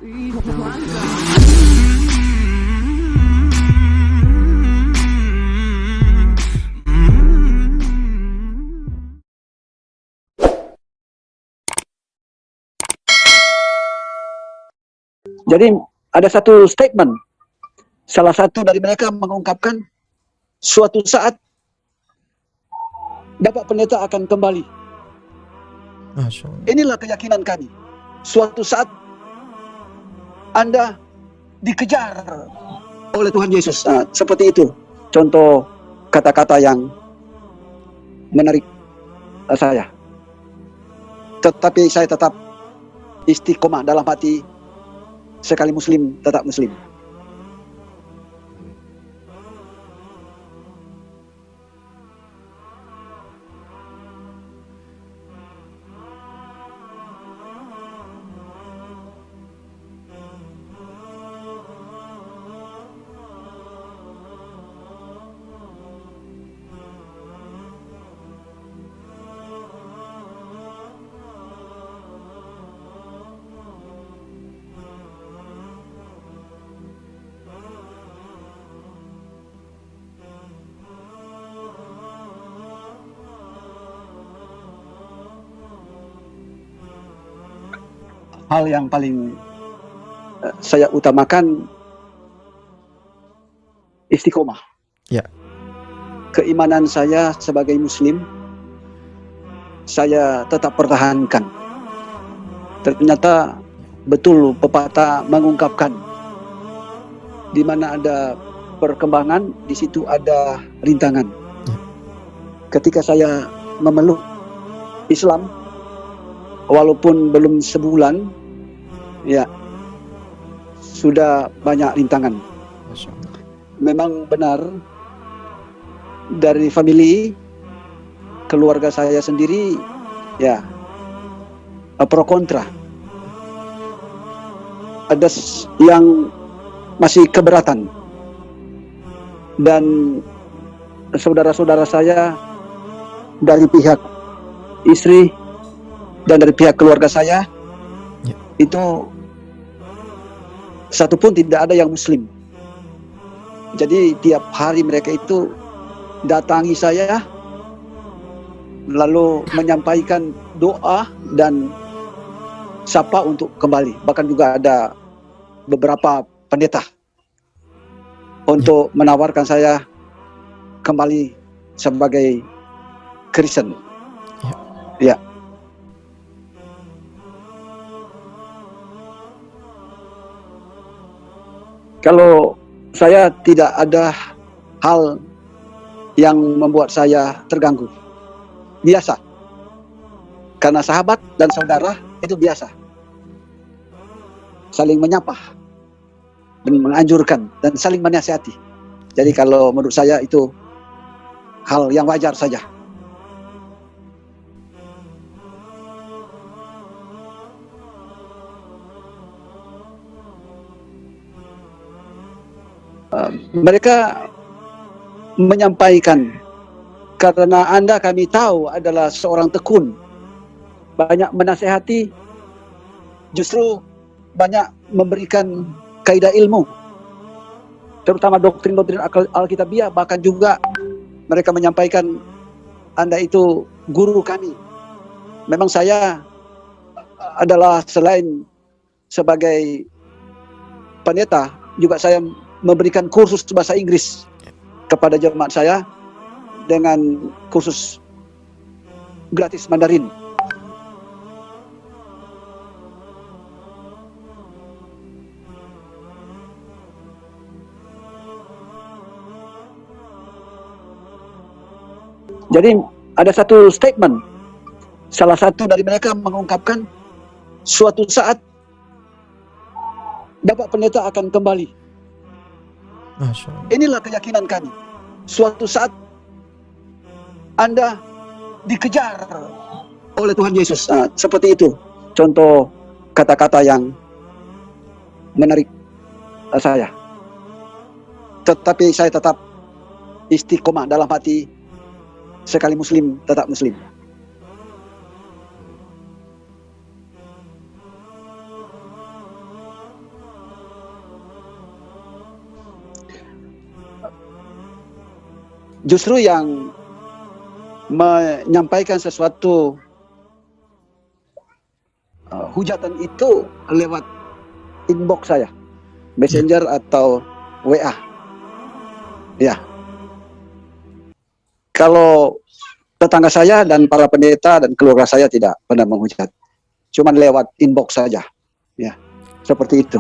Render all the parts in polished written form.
Jadi ada satu statement, salah satu dari mereka mengungkapkan suatu saat Bapak Pendeta akan kembali. Inilah keyakinan kami. Suatu saat Anda dikejar oleh Tuhan Yesus. Nah, seperti itu contoh kata-kata yang menarik saya. Tetapi saya tetap istiqomah dalam hati, sekali muslim tetap muslim. Hal yang paling saya utamakan istiqomah. Ya. Keimanan saya sebagai muslim saya tetap pertahankan. Ternyata betul pepatah mengungkapkan di mana ada perkembangan di situ ada rintangan. Ketika saya memeluk Islam walaupun belum sebulan, ya, sudah banyak rintangan. Memang benar dari family, keluarga saya sendiri, ya, pro kontra. Ada yang masih keberatan. Dan saudara-saudara saya dari pihak istri dan dari pihak keluarga saya, itu satu pun tidak ada yang muslim. Jadi tiap hari mereka itu datangi saya, lalu menyampaikan doa dan sapa untuk kembali. Bahkan juga ada beberapa pendeta untuk menawarkan saya kembali sebagai Kristen. Ya. Kalau saya tidak ada hal yang membuat saya terganggu, biasa. Karena sahabat dan saudara itu biasa, saling menyapa dan menganjurkan dan saling menasihati. Jadi kalau menurut saya itu hal yang wajar saja. Mereka menyampaikan, karena Anda kami tahu adalah seorang tekun, banyak menasehati, justru banyak memberikan kaidah ilmu, terutama doktrin-doktrin Alkitabiah. Bahkan juga mereka menyampaikan Anda itu guru kami. Memang saya adalah selain sebagai pendeta, juga saya memberikan kursus bahasa Inggris kepada jemaat saya dengan kursus gratis Mandarin. Jadi ada satu statement, salah satu dari mereka mengungkapkan suatu saat Bapak Pendeta akan kembali. Inilah keyakinan kami. Suatu saat Anda dikejar oleh Tuhan Yesus. Nah, seperti itu contoh kata-kata yang menarik saya. Tetapi saya tetap istiqomah dalam hati, sekali muslim tetap muslim. justru yang menyampaikan sesuatu hujatan itu lewat inbox saya, messenger atau WA. Ya, kalau tetangga saya dan para pendeta dan keluarga saya tidak pernah menghujat, cuman lewat inbox saja. Ya, seperti itu.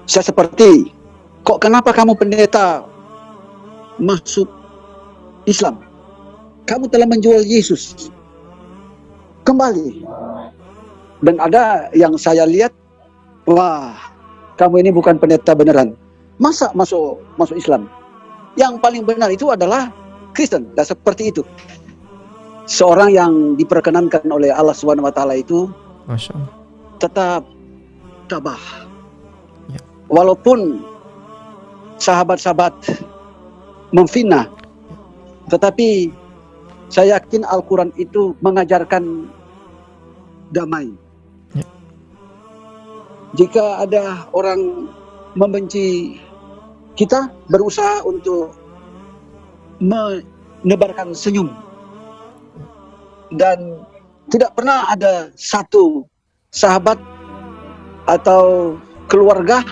Saya seperti, kok kenapa kamu pendeta masuk Islam? Kamu telah menjual Yesus. Kembali. Dan ada yang saya lihat, wah, kamu ini bukan pendeta beneran. Masa masuk Islam? Yang paling benar itu adalah Kristen. Dan seperti itu. Seorang yang diperkenankan oleh Allah SWT itu Masya Allah. tetap tabah. Ya. Walaupun sahabat-sahabat memfitnah, tetapi saya yakin Al-Quran itu mengajarkan damai. Ya. Jika ada orang membenci kita, berusaha untuk menebarkan senyum. Dan tidak pernah ada satu sahabat atau keluarga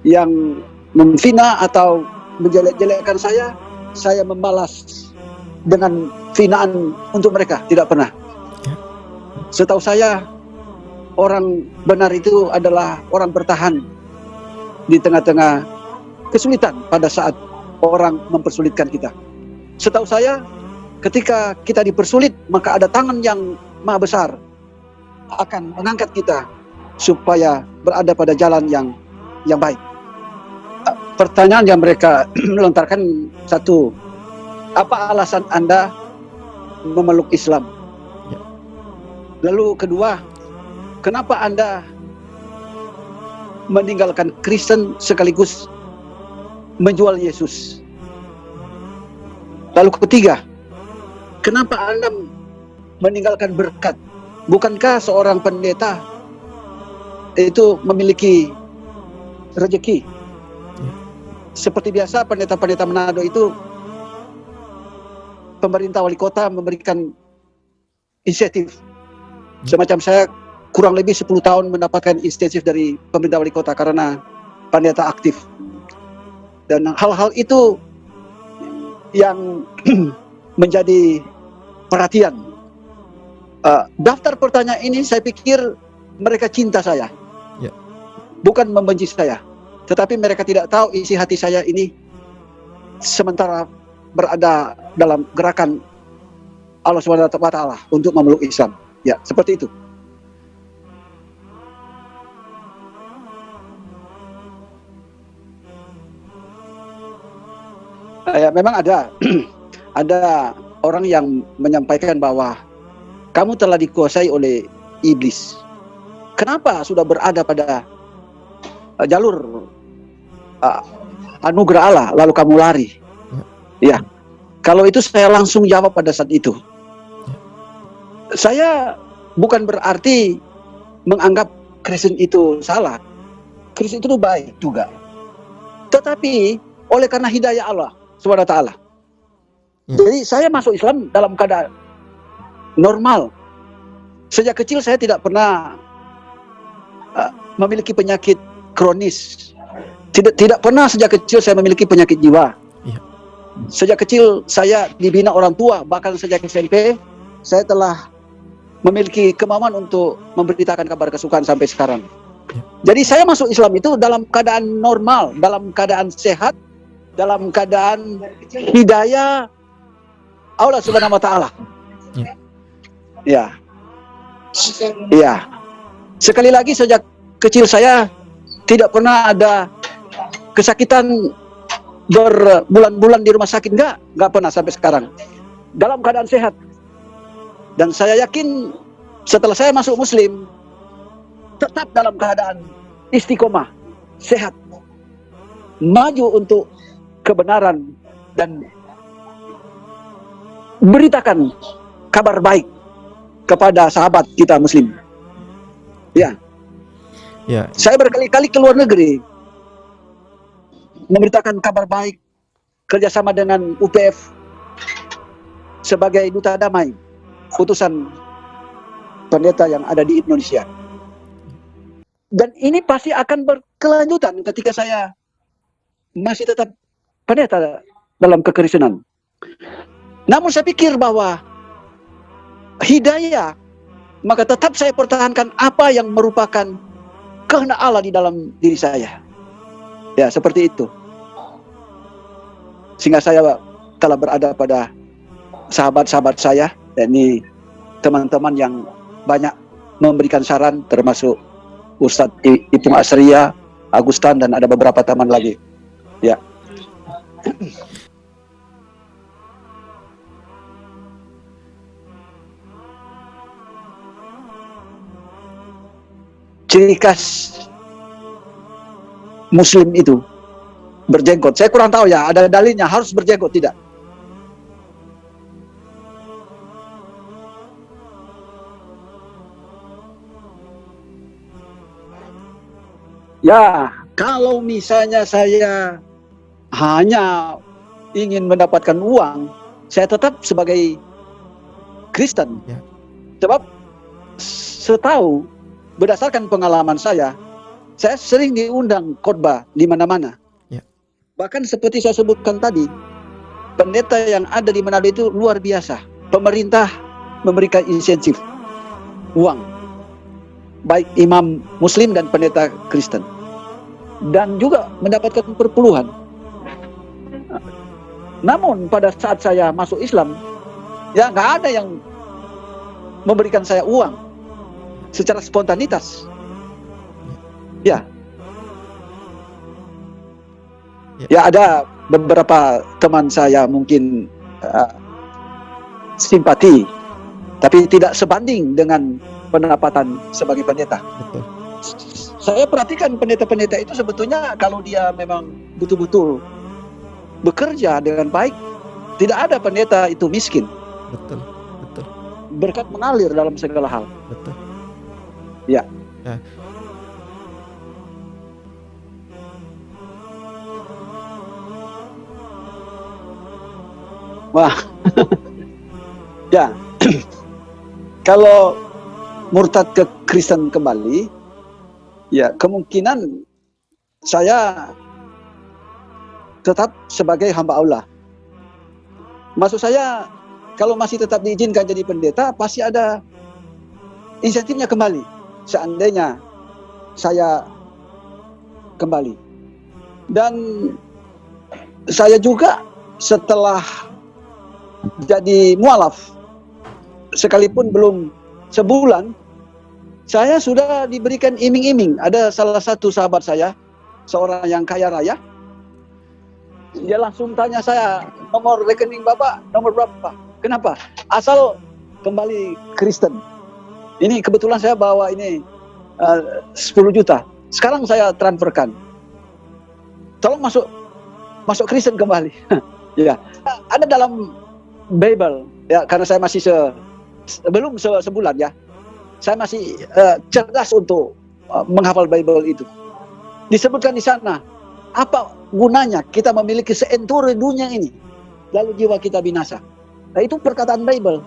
yang memfitnah atau menjelek-jelekkan saya membalas dengan hinaan untuk mereka, tidak pernah. Setahu saya, orang benar itu adalah orang bertahan di tengah-tengah kesulitan pada saat orang mempersulitkan kita. Setahu saya, ketika kita dipersulit, maka ada tangan yang maha besar akan mengangkat kita supaya berada pada jalan yang baik. Pertanyaan yang mereka melontarkan satu, apa alasan Anda memeluk Islam? Ya. Lalu kedua, kenapa Anda meninggalkan Kristen sekaligus menjual Yesus? Lalu ketiga, kenapa Anda meninggalkan berkat? Bukankah seorang pendeta itu memiliki rezeki? Ya. Seperti biasa pendeta-pendeta Manado itu, pemerintah wali kota memberikan insentif. Semacam saya kurang lebih 10 tahun mendapatkan insentif dari pemerintah wali kota karena pendeta aktif. Dan hal-hal itu yang menjadi perhatian. Daftar pertanyaan ini saya pikir mereka cinta saya. Ya. Bukan membenci saya. Tetapi mereka tidak tahu isi hati saya ini sementara berada dalam gerakan Allah SWT untuk memeluk Islam. Ya, seperti itu. Ya, memang ada ada orang yang menyampaikan bahwa kamu telah dikuasai oleh iblis. Kenapa sudah berada pada jalur anugerah Allah lalu kamu lari? Ya, kalau itu saya langsung jawab pada saat itu. Saya bukan berarti menganggap Kristen itu salah. Kristen itu baik juga. Tetapi oleh karena hidayah Allah SWT. Jadi saya masuk Islam dalam keadaan normal. Sejak kecil saya tidak pernah memiliki penyakit kronis. Tidak pernah sejak kecil saya memiliki penyakit jiwa. Sejak kecil saya dibina orang tua, bahkan sejak SMP saya telah memiliki kemampuan untuk memberitakan kabar kesukaan sampai sekarang. Jadi saya masuk Islam itu dalam keadaan normal, dalam keadaan sehat, dalam keadaan hidayah Allah Subhanahu wa taala. Ya. Ya. Sekali lagi sejak kecil saya tidak pernah ada kesakitan berbulan-bulan di rumah sakit, enggak pernah sampai sekarang. Dalam keadaan sehat. Dan saya yakin setelah saya masuk Muslim, tetap dalam keadaan istiqomah, sehat, maju untuk kebenaran dan beritakan kabar baik kepada sahabat kita Muslim. Ya, saya berkali-kali ke luar negeri memberitakan kabar baik, kerjasama dengan UPF sebagai duta damai utusan pendeta yang ada di Indonesia. Dan ini pasti akan berkelanjutan ketika saya masih tetap pendeta dalam kekristenan. Namun saya pikir bahwa hidayah, maka tetap saya pertahankan apa yang merupakan kehendak Allah di dalam diri saya. Ya, seperti itu. Sehingga saya telah berada pada sahabat-sahabat saya, yakni teman-teman yang banyak memberikan saran, termasuk Ustadz Ipung Asria, Agustan, dan ada beberapa teman lagi. Ya. Ciri khas Muslim itu berjenggot. Saya kurang tahu ya, ada dalilnya harus berjenggot tidak? Ya, kalau misalnya saya hanya ingin mendapatkan uang, saya tetap sebagai Kristen. Ya. Sebab setahu berdasarkan pengalaman saya sering diundang khotbah di mana-mana. Ya. Bahkan seperti saya sebutkan tadi, pendeta yang ada di Manado itu luar biasa. Pemerintah memberikan insentif uang, baik imam Muslim dan pendeta Kristen, dan juga mendapatkan perpuluhan. Namun pada saat saya masuk Islam, ya nggak ada yang memberikan saya uang secara spontanitas. Ya, ya ada beberapa teman saya mungkin simpati, tapi tidak sebanding dengan pendapatan sebagai pendeta. Betul. Saya perhatikan pendeta-pendeta itu sebetulnya kalau dia memang betul-betul bekerja dengan baik, tidak ada pendeta itu miskin. Betul, betul. Berkat mengalir dalam segala hal. Betul. Ya. Ya. Wah, ya. Kalau murtad ke Kristen kembali, ya kemungkinan saya tetap sebagai hamba Allah. Maksud saya, kalau masih tetap diizinkan jadi pendeta, pasti ada insentifnya kembali. Seandainya saya kembali. Dan saya juga setelah jadi mualaf, sekalipun belum sebulan, saya sudah diberikan iming-iming. Ada salah satu sahabat saya, seorang yang kaya raya, dia langsung tanya saya, nomor rekening Bapak, nomor berapa? Kenapa? Asal kembali Kristen. Ini kebetulan saya bawa ini 10 juta. Sekarang saya transferkan. Tolong masuk Kristen kembali. Ya, ada dalam Bible, ya, karena saya masih belum sebulan ya. Saya masih cerdas untuk menghafal Bible itu. Disebutkan di sana, apa gunanya kita memiliki seenturi dunia ini, lalu jiwa kita binasa. Nah, itu perkataan Bible.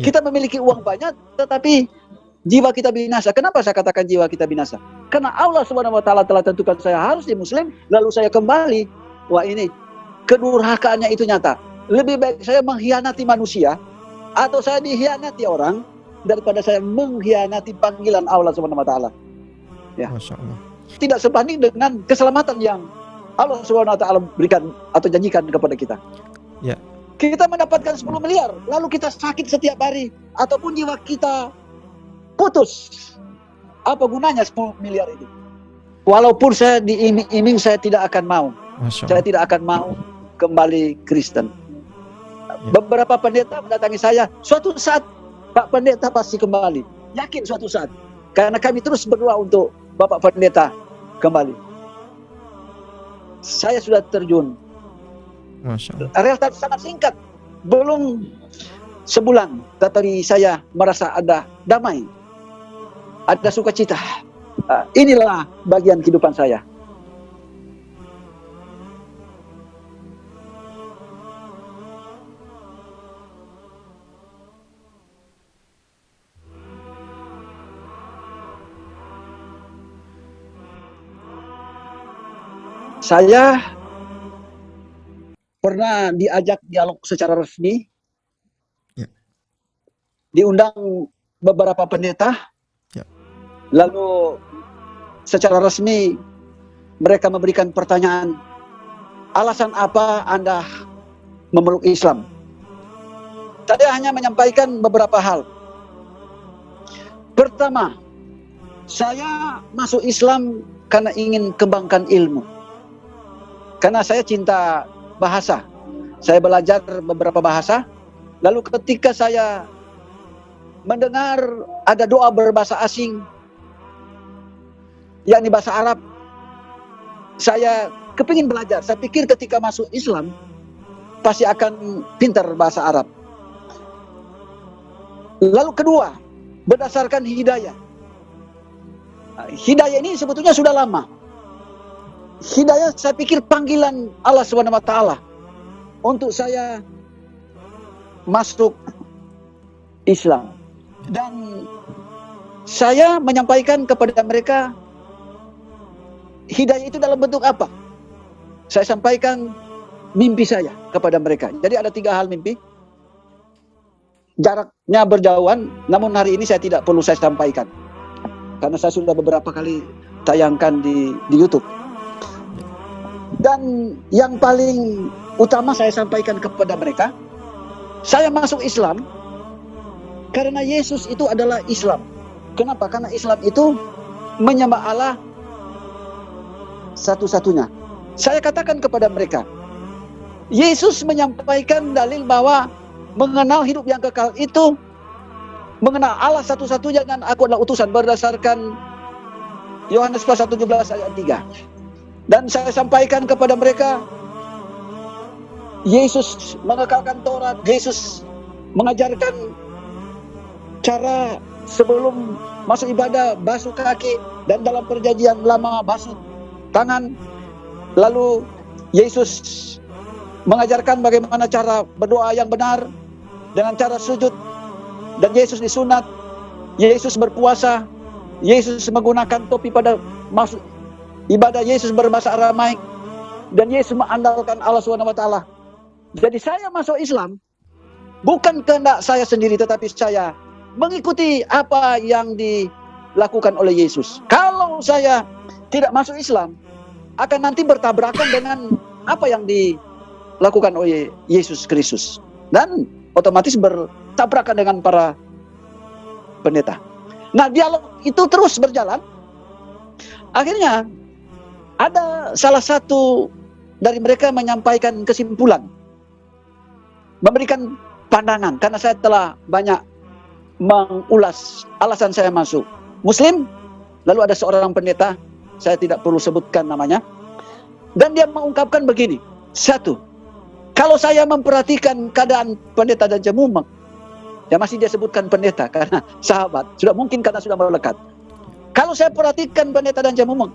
Kita memiliki uang banyak, tetapi jiwa kita binasa. Kenapa saya katakan jiwa kita binasa? Karena Allah Subhanahu Wa Taala telah tentukan saya harus di Muslim, lalu saya kembali. Wah, ini kedurhakaannya itu nyata. Lebih baik saya mengkhianati manusia atau saya dikhianati orang daripada saya mengkhianati panggilan Allah Subhanahu Wa Taala. Ya. Masya Allah. Tidak sebanding dengan keselamatan yang Allah Subhanahu Wa Taala berikan atau janjikan kepada kita. Ya. Kita mendapatkan 10 miliar, lalu kita sakit setiap hari ataupun jiwa kita putus. Apa gunanya 10 miliar itu? Walaupun saya diiming-iming, saya tidak akan mau. Saya tidak akan mau kembali Kristen. Beberapa pendeta mendatangi saya, suatu saat Pak Pendeta pasti kembali. Yakin suatu saat. Karena kami terus berdoa untuk Bapak Pendeta kembali. Saya sudah terjun. Masya Allah. Realitas sangat singkat. belum sebulan, tetapi saya merasa ada damai, ada sukacita. Inilah bagian kehidupan saya. Saya pernah diajak dialog secara resmi, diundang beberapa pendeta, lalu secara resmi mereka memberikan pertanyaan, alasan apa Anda memeluk Islam? Saya hanya menyampaikan beberapa hal. Pertama, saya masuk Islam karena ingin kembangkan ilmu. Karena saya cinta bahasa. Saya belajar beberapa bahasa. Lalu ketika saya mendengar ada doa berbahasa asing, yakni bahasa Arab, saya kepingin belajar. Saya pikir ketika masuk Islam pasti akan pintar bahasa Arab. Lalu kedua, berdasarkan hidayah. Hidayah ini sebetulnya sudah lama. Hidayah saya pikir panggilan Allah SWT untuk saya masuk Islam. Dan saya menyampaikan kepada mereka, hidayah itu dalam bentuk apa? Saya sampaikan mimpi saya kepada mereka. Jadi ada 3 hal mimpi. Jaraknya berjauhan, namun hari ini saya tidak perlu saya sampaikan. Karena saya sudah beberapa kali tayangkan di YouTube. Dan yang paling utama saya sampaikan kepada mereka, saya masuk Islam karena Yesus itu adalah Islam. Kenapa? Karena Islam itu menyembah Allah satu-satunya. Saya katakan kepada mereka, Yesus menyampaikan dalil bahwa mengenal hidup yang kekal itu mengenal Allah satu-satunya dan aku adalah utusan berdasarkan Yohanes pasal 17 ayat 3. Dan saya sampaikan kepada mereka, Yesus mengekalkan Taurat, Yesus mengajarkan cara sebelum masuk ibadah basuh kaki, dan dalam perjanjian lama basuh tangan. Lalu Yesus mengajarkan bagaimana cara berdoa yang benar dengan cara sujud, dan Yesus disunat, Yesus berpuasa, Yesus menggunakan topi pada masuk ibadah, Yesus berbahasa Aramaik, dan Yesus mengandalkan Allah SWT. Jadi saya masuk Islam bukan kehendak saya sendiri, tetapi saya mengikuti apa yang dilakukan oleh Yesus. Kalau saya tidak masuk Islam, akan nanti bertabrakan dengan apa yang dilakukan oleh Yesus Kristus, dan otomatis bertabrakan dengan para pendeta. Nah, dialog itu terus berjalan. Akhirnya ada salah satu dari mereka menyampaikan kesimpulan, memberikan pandangan, karena saya telah banyak mengulas alasan saya masuk Muslim. Lalu ada seorang pendeta, saya tidak perlu sebutkan namanya, dan dia mengungkapkan begini. 1, kalau saya memperhatikan keadaan pendeta dan jemaat, ya masih dia sebutkan pendeta karena sahabat, sudah mungkin karena sudah melekat. Kalau saya perhatikan pendeta dan jemaat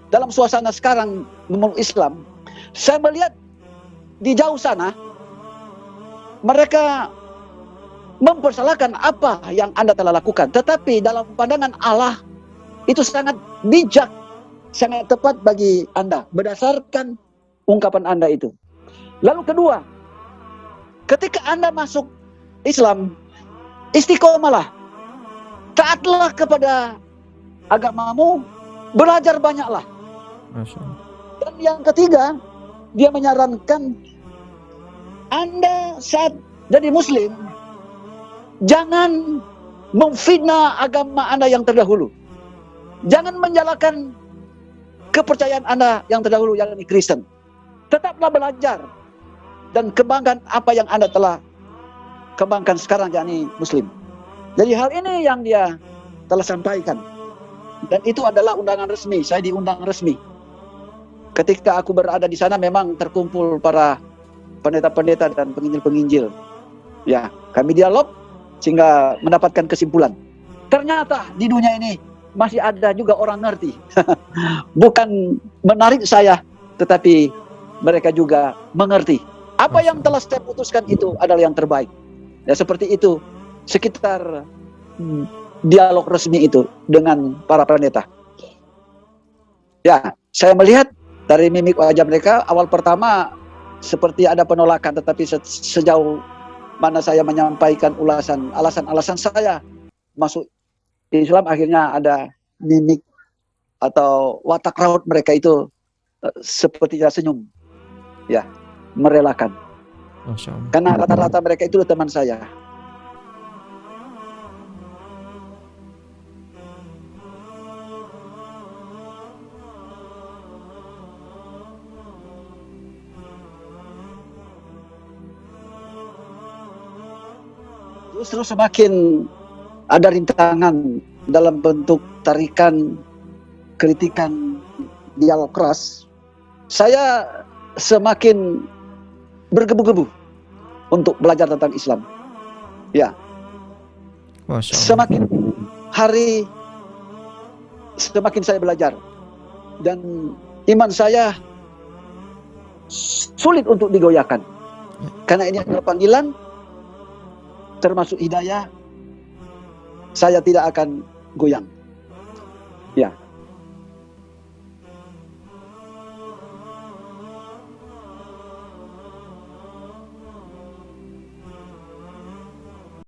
dalam suasana sekarang memeluk Islam, saya melihat di jauh sana mereka mempersalahkan apa yang Anda telah lakukan. Tetapi dalam pandangan Allah itu sangat bijak, sangat tepat bagi Anda berdasarkan ungkapan Anda itu. Lalu kedua, ketika Anda masuk Islam, istiqomalah, taatlah kepada agamamu, belajar banyaklah. Dan yang ketiga, dia menyarankan Anda saat jadi Muslim, jangan memfitnah agama Anda yang terdahulu. Jangan menyalahkan kepercayaan Anda yang terdahulu, yakni Kristen. Tetaplah belajar dan kembangkan apa yang Anda telah kembangkan sekarang, yakni Muslim. Jadi hal ini yang dia telah sampaikan. Dan itu adalah undangan resmi, saya diundang resmi. Ketika aku berada di sana memang terkumpul para pendeta-pendeta dan penginjil-penginjil. Ya, kami dialog sehingga mendapatkan kesimpulan. Ternyata di dunia ini masih ada juga orang ngerti. Bukan menarik saya, tetapi mereka juga mengerti. Apa yang telah saya putuskan itu adalah yang terbaik. Ya, seperti itu sekitar dialog resmi itu dengan para pendeta. Ya, saya melihat dari mimik wajah mereka, awal pertama seperti ada penolakan, tetapi sejauh mana saya menyampaikan alasan-alasan saya masuk Islam, akhirnya ada mimik atau watak raut mereka itu sepertinya senyum, ya, merelakan. Masya Allah. Karena rata-rata mereka itu teman saya. Justru semakin ada rintangan dalam bentuk tarikan, kritikan, dialog keras, saya semakin bergebu-gebu untuk belajar tentang Islam. Ya, Masya Allah. semakin hari semakin saya belajar, dan iman saya sulit untuk digoyahkan, karena ini adalah panggilan, termasuk hidayah. Saya tidak akan goyang. Ya,